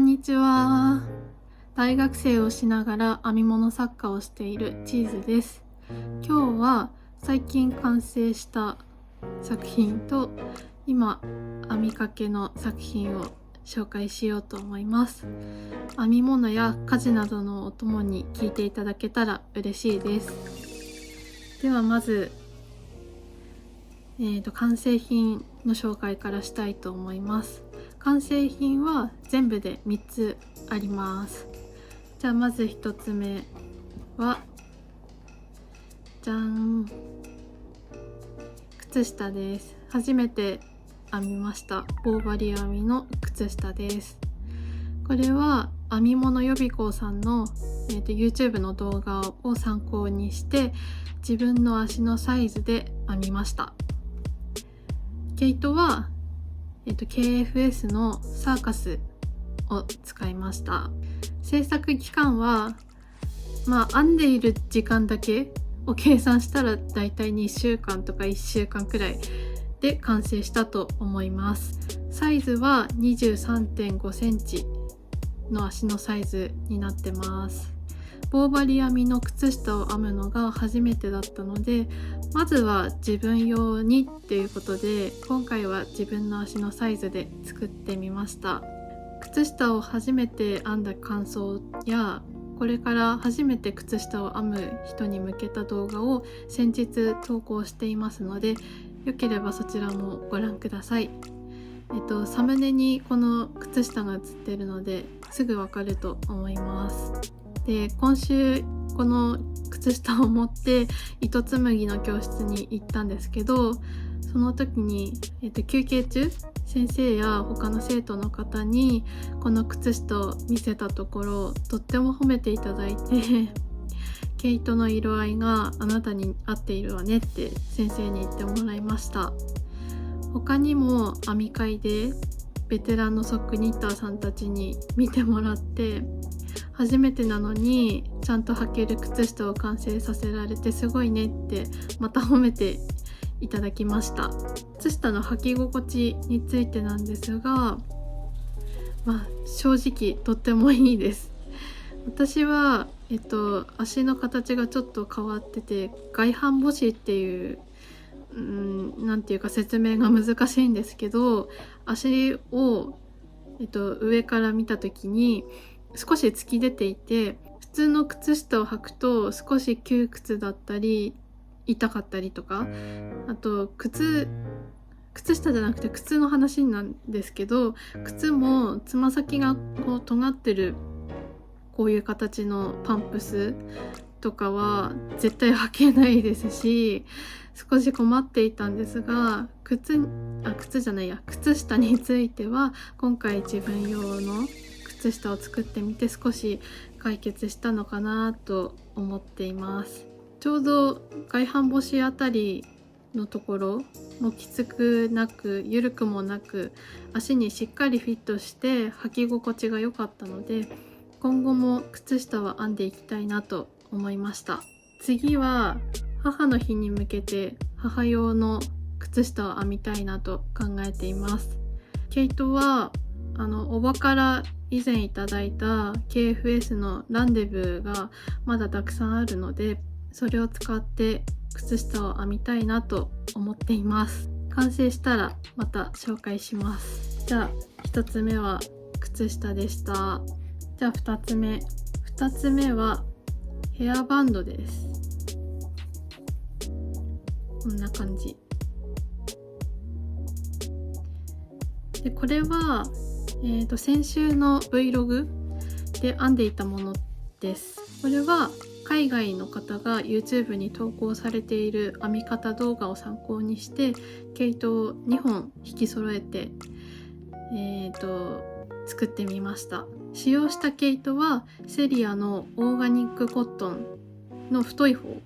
にちは。大学生をしながら編み物作家をしているチーズです。今日は最近完成した作品と今編みかけの作品を紹介しようと思います。編み物や家事などのお供に聞いていただけたら嬉しいです。ではまず、完成品の紹介からしたいと思います。完成品は全部で3つあります。じゃあまず1つ目はじゃん、靴下です。初めて編みました棒針編みの靴下です。これは編み物予備校さんの、YouTube の動画を参考にして自分の足のサイズで編みました。毛糸は、KFS のサーカスを使いました。制作期間は編んでいる時間だけを計算したらだいたい2週間とか1週間くらいで完成したと思います。サイズは 23.5 センチの足のサイズになってます。棒針編みの靴下を編むのが初めてだったので、まずは自分用にっていうことで今回は自分の足のサイズで作ってみました。靴下を初めて編んだ感想やこれから初めて靴下を編む人に向けた動画を先日投稿していますので、よければそちらもご覧ください。サムネにこの靴下が写っているのですぐわかると思います。で、今週この靴下を持って糸紡ぎの教室に行ったんですけど、その時に、休憩中先生や他の生徒の方にこの靴下を見せたところとっても褒めていただいて毛糸の色合いがあなたに合っているわねって先生に言ってもらいました。他にも編み会でベテランのソックニッターさんたちに見てもらって、初めてなのにちゃんと履ける靴下を完成させられてすごいねってまた褒めていただきました。靴下の履き心地についてなんですが、正直とってもいいです。私は、足の形がちょっと変わってて外反母趾っていうなんていうか説明が難しいんですけど、足を、上から見た時に少し突き出ていて、普通の靴下を履くと少し窮屈だったり痛かったりとか、あと靴下じゃなくて靴の話なんですけど、靴もつま先がこう尖ってるこういう形のパンプスとかは絶対履けないですし、少し困っていたんですが、靴下については今回自分用の靴下を作ってみて少し解決したのかなと思っています。ちょうど外反母趾あたりのところもきつくなく緩くもなく足にしっかりフィットして履き心地が良かったので、今後も靴下は編んでいきたいなと思いました。次は母の日に向けて母用の靴下を編みたいなと考えています。毛糸はおばから以前いただいた KFS のランデブーがまだたくさんあるので、それを使って靴下を編みたいなと思っています。完成したらまた紹介します。じゃあ1つ目は靴下でした。じゃあ2つ目はヘアバンドです。こんな感じで、これは、先週の Vlog で編んでいたものです。これは海外の方が YouTube に投稿されている編み方動画を参考にして毛糸を2本引き揃えて、作ってみました。使用した毛糸はセリアのオーガニックコットンの太い方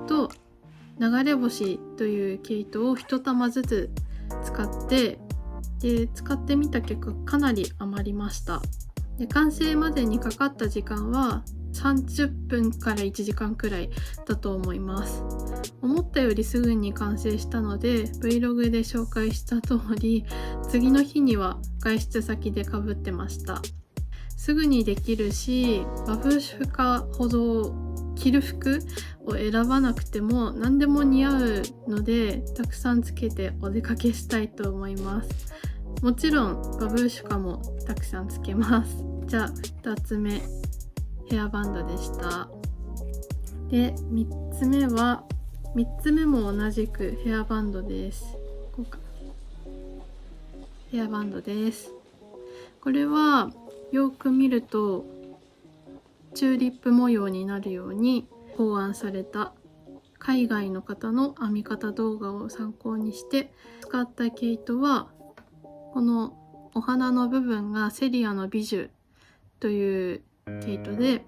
と流れ星という毛糸を1玉ずつ使ってみた結果かなり余りました。で、完成までにかかった時間は30分から1時間くらいだと思います。思ったよりすぐに完成したので Vlog で紹介した通り次の日には外出先でかぶってました。すぐにできるし、和風負荷ほど着る服を選ばなくても何でも似合うので、たくさんつけてお出かけしたいと思います。もちろん和風負荷もたくさんつけます。じゃあ2つ目、ヘアバンドでした。で3つ目も同じくヘアバンドです。こうか、ヘアバンドです。これはよく見るとチューリップ模様になるように考案された海外の方の編み方動画を参考にして使った毛糸は、このお花の部分がセリアのビジュという毛糸で、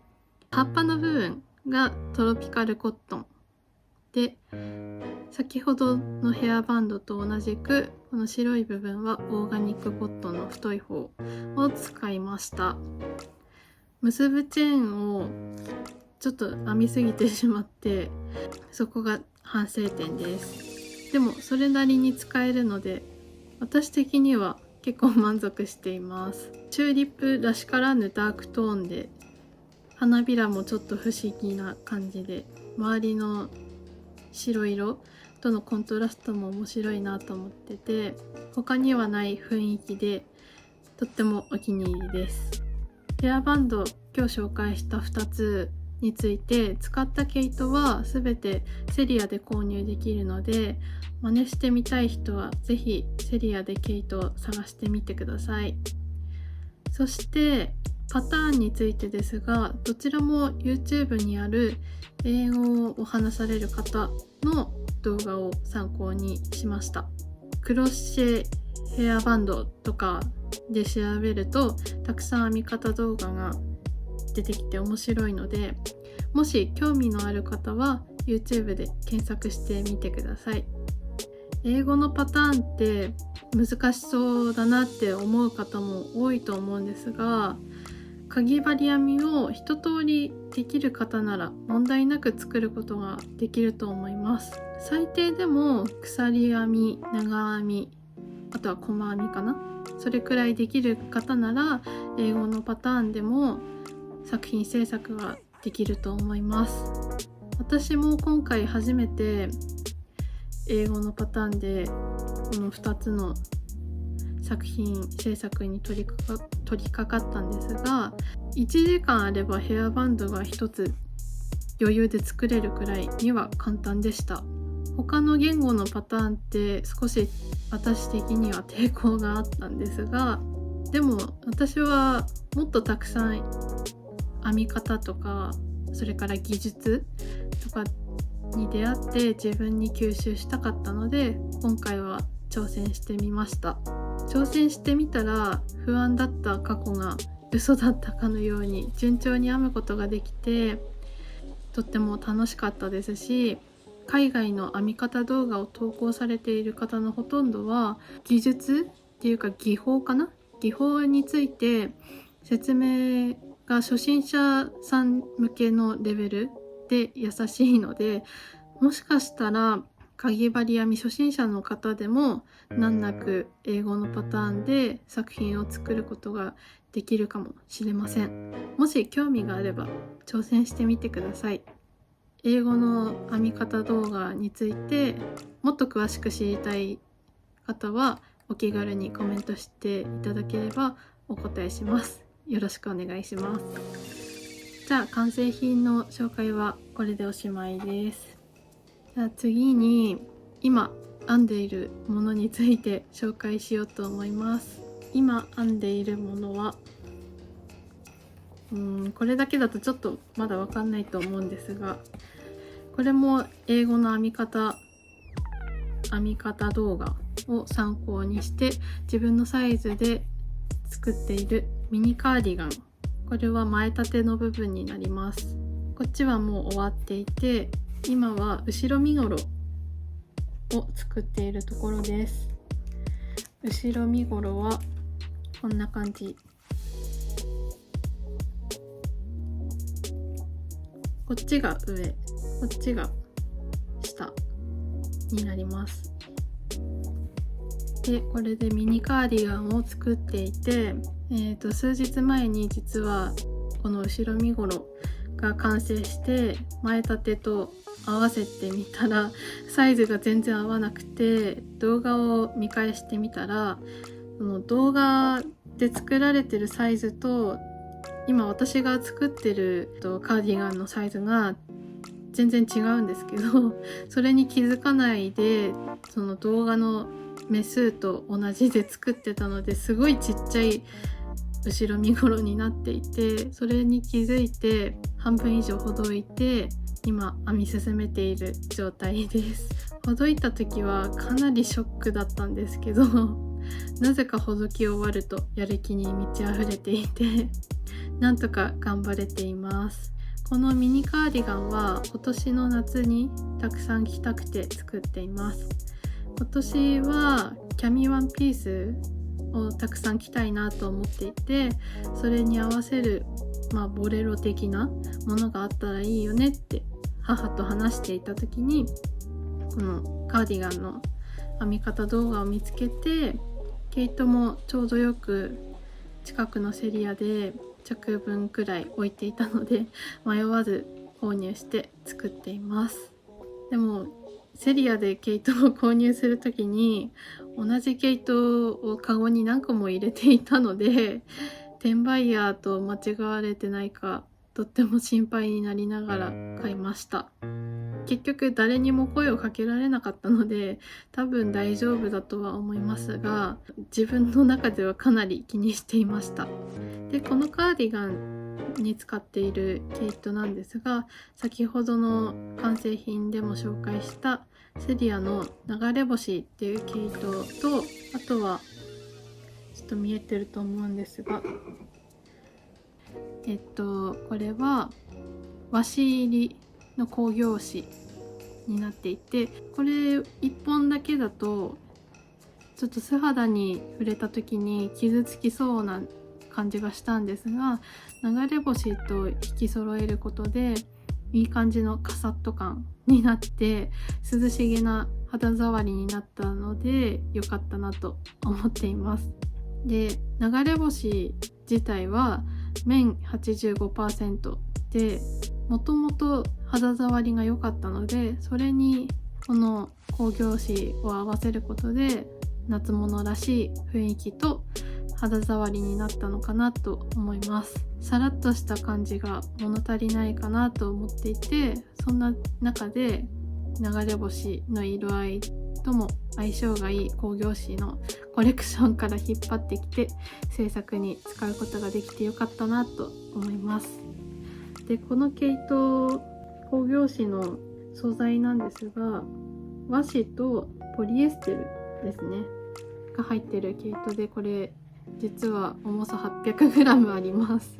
葉っぱの部分がトロピカルコットンで、先ほどのヘアバンドと同じくこの白い部分はオーガニックコットンの太い方を使いました。結ぶチェーンをちょっと編みすぎてしまって、そこが反省点です。でもそれなりに使えるので、私的には結構満足しています。チューリップらしからぬダークトーンで、花びらもちょっと不思議な感じで、周りの白色とのコントラストも面白いなと思ってて、他にはない雰囲気でとってもお気に入りです。ヘアバンド、今日紹介した2つについて、使った毛糸は全てセリアで購入できるので、真似してみたい人はぜひセリアで毛糸を探してみてください。そしてパターンについてですが、どちらも YouTube にある英語を話される方の動画を参考にしました。クロッシェヘアバンドとかで調べるとたくさん編み方動画が出てきて面白いので、もし興味のある方は YouTube で検索してみてください。英語のパターンって難しそうだなって思う方も多いと思うんですが、かぎ針編みを一通りできる方なら問題なく作ることができると思います。最低でも鎖編み、長編み、あとは細編みかな、それくらいできる方なら英語のパターンでも作品制作ができると思います。私も今回初めて英語のパターンでこの2つの作品制作に取り掛かったんですが、1時間あればヘアバンドが1つ余裕で作れるくらいには簡単でした。他の言語のパターンって少し私的には抵抗があったんですが、でも私はもっとたくさん編み方とか、それから技術とかに出会って自分に吸収したかったので、今回は挑戦してみました。挑戦してみたら不安だった過去が嘘だったかのように順調に編むことができて、とっても楽しかったですし、海外の編み方動画を投稿されている方のほとんどは技術っていうか技法について説明が初心者さん向けのレベルで優しいので、もしかしたらかぎ針編み初心者の方でも難なく英語のパターンで作品を作ることができるかもしれません。もし興味があれば挑戦してみてください。英語の編み方動画についてもっと詳しく知りたい方はお気軽にコメントしていただければお答えします。よろしくお願いします。じゃあ完成品の紹介はこれでおしまいです。じゃあ次に今編んでいるものについて紹介しようと思います。今編んでいるものはこれだけだとちょっとまだわかんないと思うんですが、これも英語の編み方動画を参考にして自分のサイズで作っているミニカーディガン。これは前立ての部分になります。こっちはもう終わっていて、今は後ろ身ごろを作っているところです。後ろ身ごろはこんな感じ。こっちが上、こっちが下になります。で、これでミニカーディガンを作っていて、数日前に実はこの後ろ身ごろが完成して前立てと合わせてみたらサイズが全然合わなくて、動画を見返してみたらその動画で作られてるサイズと今私が作ってるカーディガンのサイズが全然違うんですけど、それに気づかないでその動画の目数と同じで作ってたので、すごいちっちゃい後ろ身ごろになっていて、それに気づいて半分以上ほどいて今編み進めている状態です。ほどいた時はかなりショックだったんですけどなぜかほどき終わるとやる気に満ち溢れていてなんとか頑張れています。このミニカーディガンは今年の夏にたくさん着たくて作っています。今年はキャミワンピースをたくさん着たいなと思っていて、それに合わせる、ボレロ的なものがあったらいいよねって母と話していた時に、このカーディガンの編み方動画を見つけて、毛糸もちょうどよく近くのセリアで着分くらい置いていたので迷わず購入して作っています。でもセリアで毛糸を購入するときに同じ毛糸をカゴに何個も入れていたので、転売ヤーと間違われてないかとっても心配になりながら買いました。結局誰にも声をかけられなかったので多分大丈夫だとは思いますが、自分の中ではかなり気にしていました。でこのカーディガンに使っている毛糸なんですが、先ほどの完成品でも紹介したセリアの流れ星っていう毛糸と、あとはちょっと見えてると思うんですが、これは和紙入りの工業紙になっていて、これ1本だけだとちょっと素肌に触れた時に傷つきそうな感じがしたんですが、流れ星と引き揃えることでいい感じのカサッと感になって涼しげな肌触りになったので良かったなと思っています。で流れ星自体は綿 85% でもともと肌触りが良かったので、それにこの工業紙を合わせることで夏物らしい雰囲気と肌触りになったのかなと思います。さらっとした感じが物足りないかなと思っていて、そんな中で流れ星の色合いとも相性がいい工業紙のコレクションから引っ張ってきて制作に使うことができてよかったなと思います。でこの毛糸工業紙の素材なんですが、和紙とポリエステルですねが入ってる毛糸で、これ実は重さ 800g あります。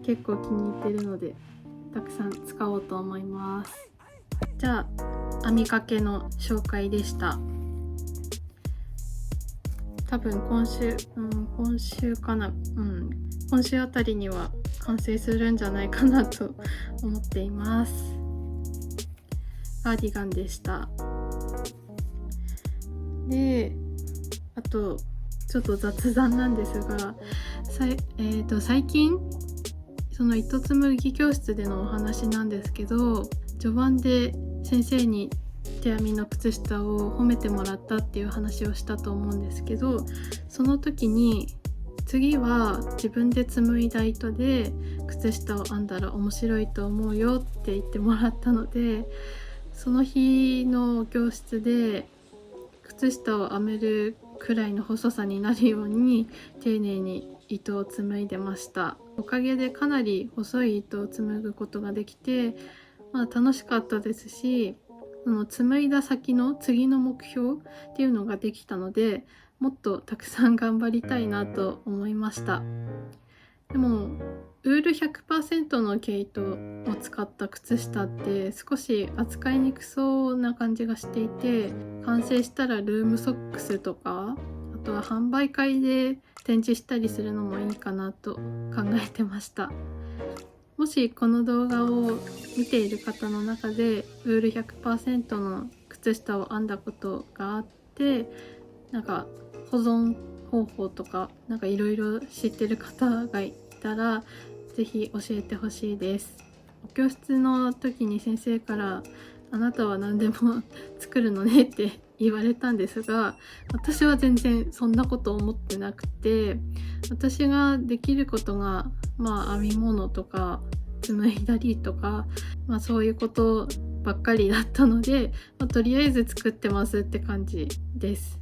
結構気に入ってるのでたくさん使おうと思います。じゃあ編みかけの紹介でした。多分今週かな、今週あたりには完成するんじゃないかなと思っています。カーディガンでした。であとちょっと雑談なんですが、最近その糸紡ぎ教室でのお話なんですけど、序盤で先生に手編みの靴下を褒めてもらったっていう話をしたと思うんですけど、その時に次は自分で紡いだ糸で靴下を編んだら面白いと思うよって言ってもらったので、その日の教室で靴下を編めるくらいの細さになるように丁寧に糸を紡いでました。おかげでかなり細い糸を紡ぐことができて、楽しかったですし、その紡いだ先の次の目標っていうのができたので、もっとたくさん頑張りたいなと思いました。でもウール 100% の毛糸を使った靴下って少し扱いにくそうな感じがしていて、完成したらルームソックスとか、あとは販売会で展示したりするのもいいかなと考えてました。もしこの動画を見ている方の中でウール 100% の靴下を編んだことがあって、なんか保存方法とかなんかいろいろ知ってる方がいたらぜひ教えてほしいです。教室の時に先生からあなたは何でも作るのねって言われたんですが、私は全然そんなこと思ってなくて、私ができることが編み物とか紡いだりとか、そういうことばっかりだったので、とりあえず作ってますって感じです。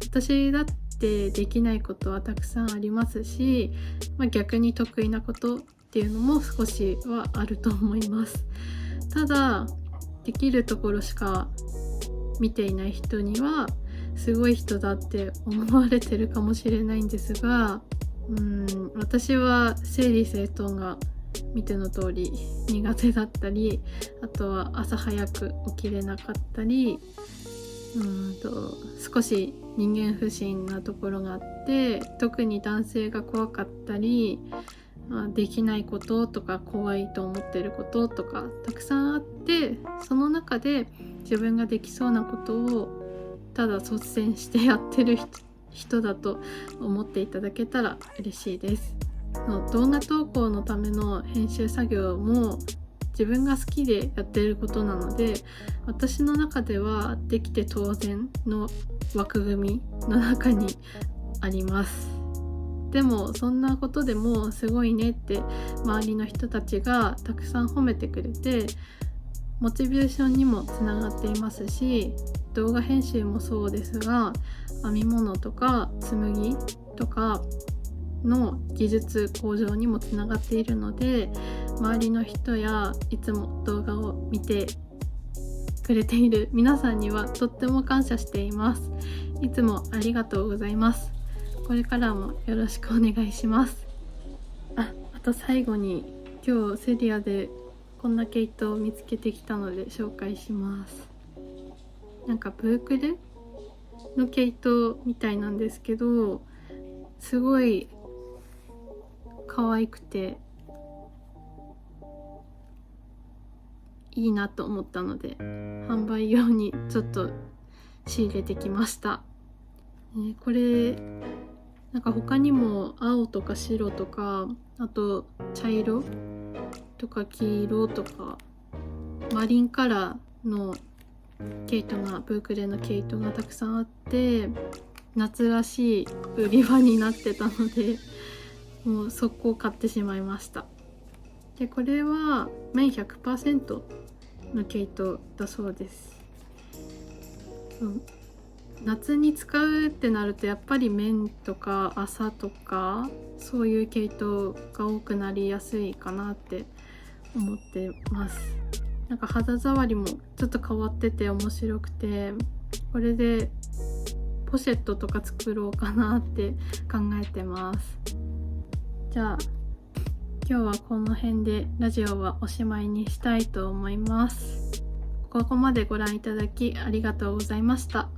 私だってできないことはたくさんありますし、逆に得意なことっていうのも少しはあると思います。ただできるところしか見ていない人にはすごい人だって思われてるかもしれないんですが、私は整理整頓が見ての通り苦手だったり、あとは朝早く起きれなかったり、少し人間不信なところがあって、特に男性が怖かったり、できないこととか怖いと思ってることとかたくさんあって、その中で自分ができそうなことをただ率先してやってる人だと思っていただけたら嬉しいです。動画投稿のための編集作業も自分が好きでやってることなので、私の中ではできて当然の枠組みの中にあります。でもそんなことでもすごいねって周りの人たちがたくさん褒めてくれて、モチベーションにもつながっていますし、動画編集もそうですが、編み物とか紡ぎとかの技術向上にもつながっているので、周りの人やいつも動画を見てくれている皆さんにはとっても感謝しています。いつもありがとうございます。これからもよろしくお願いします。あと最後に、今日セリアでこんな毛糸を見つけてきたので紹介します。なんかブークレの毛糸みたいなんですけど、すごい可愛くていいなと思ったので、販売用にちょっと仕入れてきました。これなんか他にも青とか白とか、あと茶色とか黄色とかマリンカラーの毛糸が、ブークレの毛糸がたくさんあって、夏らしい売り場になってたので、もう速攻買ってしまいました。でこれは綿 100% の毛糸だそうです。夏に使うってなるとやっぱり綿とか麻とかそういう毛糸が多くなりやすいかなって思ってます。なんか肌触りもちょっと変わってて面白くて、これでポシェットとか作ろうかなって考えてます。じゃあ今日はこの辺でラジオはおしまいにしたいと思います。ここまでご覧いただきありがとうございました。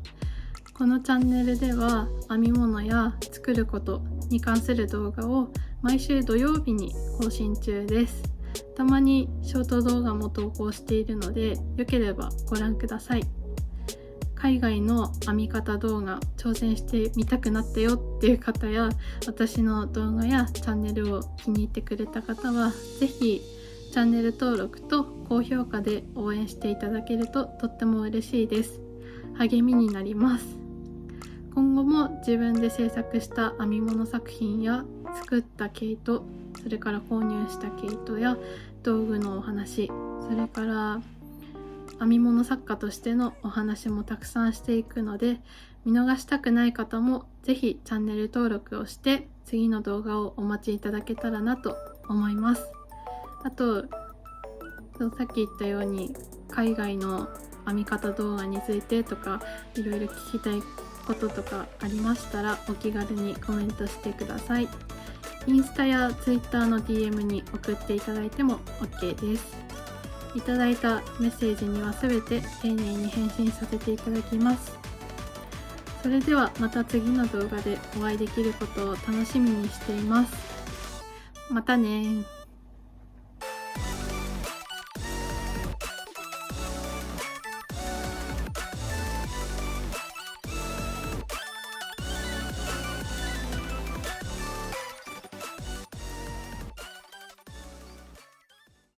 このチャンネルでは編み物や作ることに関する動画を毎週土曜日に更新中です。たまにショート動画も投稿しているので、よければご覧ください。海外の編み方動画挑戦してみたくなったよっていう方や、私の動画やチャンネルを気に入ってくれた方はぜひチャンネル登録と高評価で応援していただけるととっても嬉しいです。励みになります。今後も自分で制作した編み物作品や作った毛糸、それから購入した毛糸や道具のお話、それから編み物作家としてのお話もたくさんしていくので、見逃したくない方もぜひチャンネル登録をして次の動画をお待ちいただけたらなと思います。あとさっき言ったように海外の編み方動画についてとかいろいろ聞きたいこととかありましたらお気軽にコメントしてください。インスタやツイッターの DM に送っていただいても OK です。いただいたメッセージにはすべて丁寧に返信させていただきます。それではまた次の動画でお会いできることを楽しみにしています。またね。